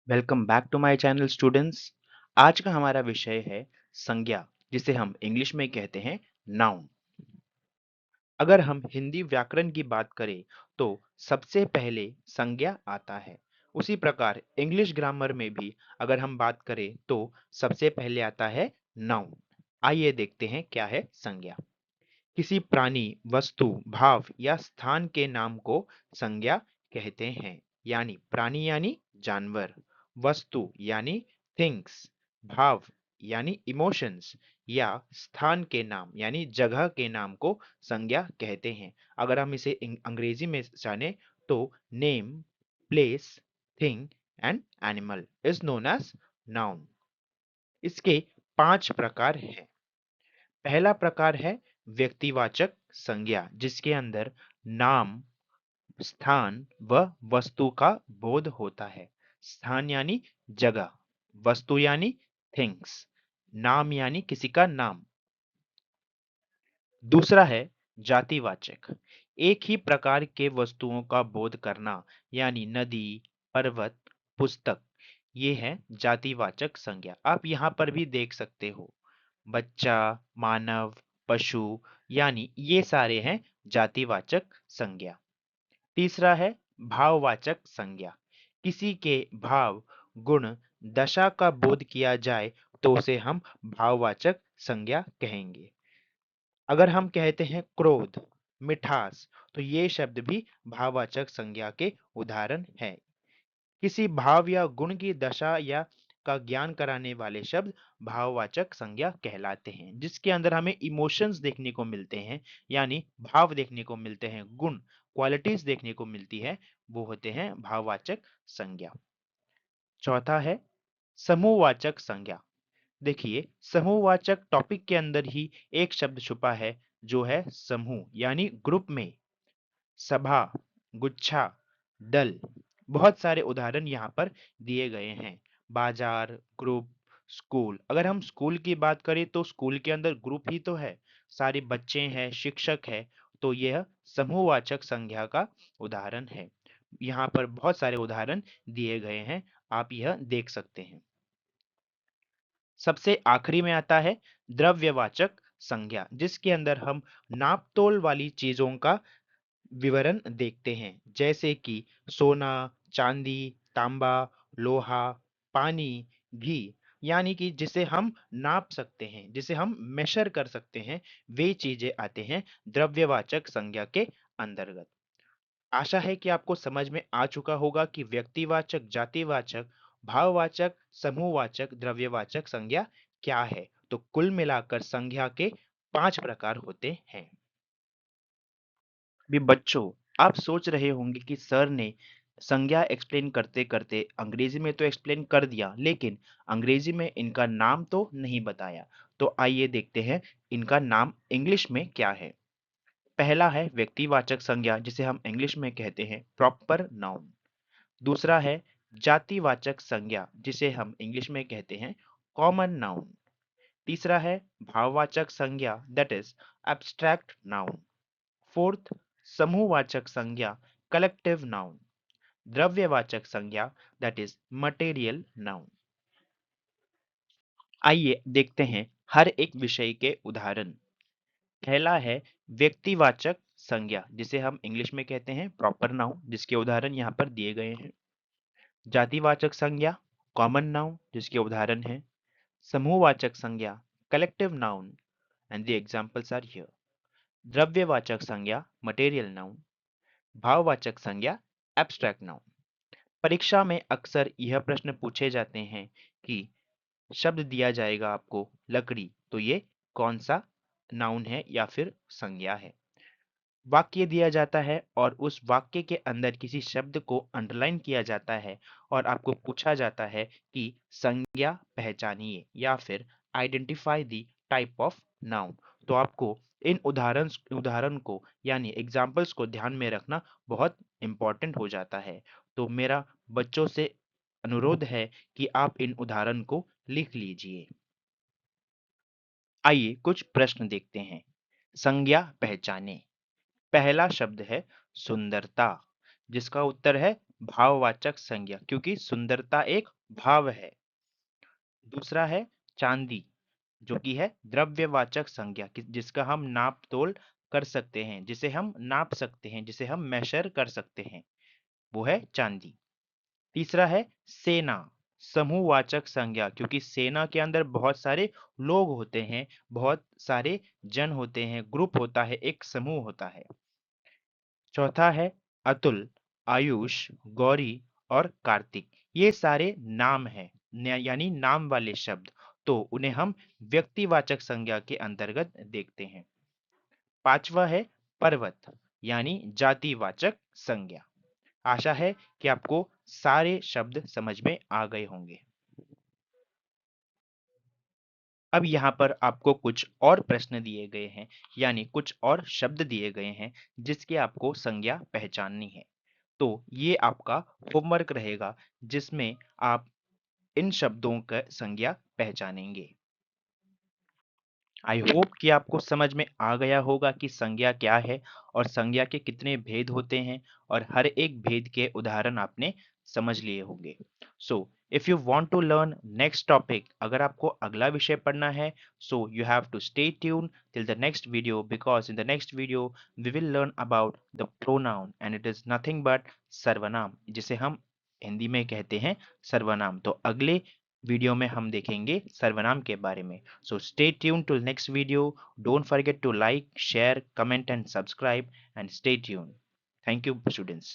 Welcome back to my channel students. आज का हमारा विषय है संज्ञा, जिसे हम इंग्लिश में कहते हैं नाउन। अगर हम हिंदी व्याकरण की बात करें तो सबसे पहले संज्ञा आता है। उसी प्रकार इंग्लिश ग्रामर में भी अगर हम बात करें तो सबसे पहले आता है नाउन। आइए देखते हैं क्या है संज्ञा। किसी प्राणी, वस्तु, भाव या स्थान के नाम को संज्ञा कहते हैं। यानी प्राणी यानी जानवर, वस्तु यानी थिंग्स, भाव यानी इमोशंस या स्थान के नाम यानी जगह के नाम को संज्ञा कहते हैं। अगर हम इसे अंग्रेजी में जाने तो name, place, thing and animal is known as noun. इसके 5 प्रकार हैं। पहला प्रकार है व्यक्तिवाचक संज्ञा, जिसके अंदर नाम, स्थान व वस्तु का बोध होता है। स्थान यानी जगह, वस्तु यानी थिंग्स, नाम यानी किसी का नाम। दूसरा है जातिवाचक, एक ही प्रकार के वस्तुओं का बोध करना, यानी नदी, पर्वत, पुस्तक। ये है जातिवाचक संज्ञा। आप यहाँ पर भी देख सकते हो, बच्चा, मानव, पशु, यानी ये सारे हैं जातिवाचक संज्ञा। तीसरा है भाववाचक संज्ञा, किसी के भाव, गुण, दशा का बोध किया जाए तो उसे हम भाववाचक संज्ञा कहेंगे। अगर हम कहते हैं क्रोध, मिठास, तो ये शब्द भी भाववाचक संज्ञा के उदाहरण है। किसी भाव या गुण की दशा या का ज्ञान कराने वाले शब्द भाववाचक संज्ञा कहलाते हैं, जिसके अंदर हमें इमोशंस देखने को मिलते हैं, यानी भाव देखने को मिलते हैं, गुण, क्वालिटीज देखने को मिलती है, वो होते हैं भाववाचक संज्ञा। चौथा है समूहवाचक संज्ञा। देखिए, समूहवाचक टॉपिक के अंदर ही एक शब्द छुपा है, जो है समूह यानी ग्रुप में। सभा, गुच्छा, दल, बहुत सारे उदाहरण यहाँ पर दिए गए हैं। बाजार, ग्रुप, स्कूल। अगर हम स्कूल की बात करें तो स्कूल के अंदर ग्रुप ही तो है, सारे बच्चे हैं, शिक्षक है, तो यह समूहवाचक संज्ञा का उदाहरण है। यहाँ पर बहुत सारे उदाहरण दिए गए हैं, आप यह देख सकते हैं। सबसे आखिरी में आता है द्रव्यवाचक संज्ञा, जिसके अंदर हम नापतोल वाली चीजों का विवरण देखते हैं, जैसे कि सोना, चांदी, तांबा, लोहा, पानी, घी। यानी कि जिसे हम नाप सकते हैं, जिसे हम मेशर कर सकते हैं, वे चीजें आते हैं द्रव्यवाचक संज्ञा के अंतर्गत। आशा है कि आपको समझ में आ चुका होगा कि व्यक्तिवाचक, जातिवाचक, भाववाचक, समूहवाचक, द्रव्यवाचक संज्ञा क्या है। तो कुल मिलाकर संज्ञा के 5 प्रकार होते हैं। भी बच्चों, आप सोच रहे होंगे कि सर ने संज्ञा एक्सप्लेन करते करते अंग्रेजी में तो एक्सप्लेन कर दिया, लेकिन अंग्रेजी में इनका नाम तो नहीं बताया। तो आइए देखते हैं इनका नाम इंग्लिश में क्या है। पहला है व्यक्तिवाचक संज्ञा, जिसे हम इंग्लिश में कहते हैं प्रॉपर नाउन। दूसरा है जातिवाचक संज्ञा, जिसे हम इंग्लिश में कहते हैं कॉमन नाउन। तीसरा है भाववाचक संज्ञा, that is abstract noun. Fourth, समूहवाचक संज्ञा, कलेक्टिव नाउन। द्रव्यवाचक संज्ञा, दैट इज मटेरियल नाउन। आइए देखते हैं हर एक विषय के उदाहरण। पहला है व्यक्तिवाचक संज्ञा, जिसे हम इंग्लिश में कहते हैं प्रॉपर नाउन, जिसके उदाहरण यहाँ पर दिए गए हैं। जातिवाचक संज्ञा, कॉमन नाउन, जिसके उदाहरण हैं। समूहवाचक संज्ञा, collective noun, and the examples are here. द्रव्यवाचक संज्ञा, मटेरियल नाउन। भाववाचक संज्ञा, एब्स्ट्रैक्ट नाउन। परीक्षा में अक्सर यह प्रश्न पूछे जाते हैं कि शब्द दिया जाएगा आपको लकड़ी, तो ये कौन सा नाउन है या फिर संज्ञा है। वाक्य दिया जाता है और उस वाक्य के अंदर किसी शब्द को अंडरलाइन किया जाता है और आपको पूछा जाता है कि संज्ञा पहचानिए या फिर identify the type of noun. तो आपको इन उदाहरण को यानी एग्जाम्पल्स को ध्यान में रखना बहुत इंपॉर्टेंट हो जाता है। तो मेरा बच्चों से अनुरोध है कि आप इन उदाहरण को लिख लीजिए। आइए कुछ प्रश्न देखते हैं। संज्ञा पहचाने। पहला शब्द है सुंदरता, जिसका उत्तर है भाववाचक संज्ञा, क्योंकि सुंदरता एक भाव है। दूसरा है चांदी, जो कि है द्रव्यवाचक संज्ञा, जिसका हम नाप तोल कर सकते हैं, जिसे हम नाप सकते हैं, जिसे हम मेजर कर सकते हैं, वो है चांदी। तीसरा है सेना, समूहवाचक संज्ञा, क्योंकि सेना के अंदर बहुत सारे लोग होते हैं, बहुत सारे जन होते हैं, ग्रुप होता है, एक समूह होता है। चौथा है अतुल, आयुष, गौरी और कार्तिक। ये सारे नाम हैं, यानी नाम वाले शब्द, तो उन्हें हम व्यक्तिवाचक संज्ञा के अंतर्गत देखते हैं। पांचवा है पर्वत, यानी जातिवाचक संज्ञा। आशा है कि आपको सारे शब्द समझ में आ गए होंगे। अब यहाँ पर आपको कुछ और प्रश्न दिए गए हैं, यानी कुछ और शब्द दिए गए हैं जिसकी आपको संज्ञा पहचाननी है। तो ये आपका होमवर्क रहेगा, जिसमें आप इन शब्दों का संज्ञा पहचानेंगे। आई होप कि आपको समझ में आ गया होगा कि संज्ञा क्या है और संज्ञा के कितने भेद होते हैं, और हर एक भेद के उदाहरण आपने समझ लिए होंगे। So if you want to learn next topic, अगर आपको अगला विषय पढ़ना है, so you have to stay tune till the next video, because in the next video we will learn about the pronoun, and it is nothing but सर्वनाम, जिसे हम हिंदी में कहते हैं सर्वनाम। तो अगले वीडियो में हम देखेंगे सर्वनाम के बारे में। So stay tuned till next video. Don't forget to like, share, comment and subscribe, and stay tuned. Thank you, students.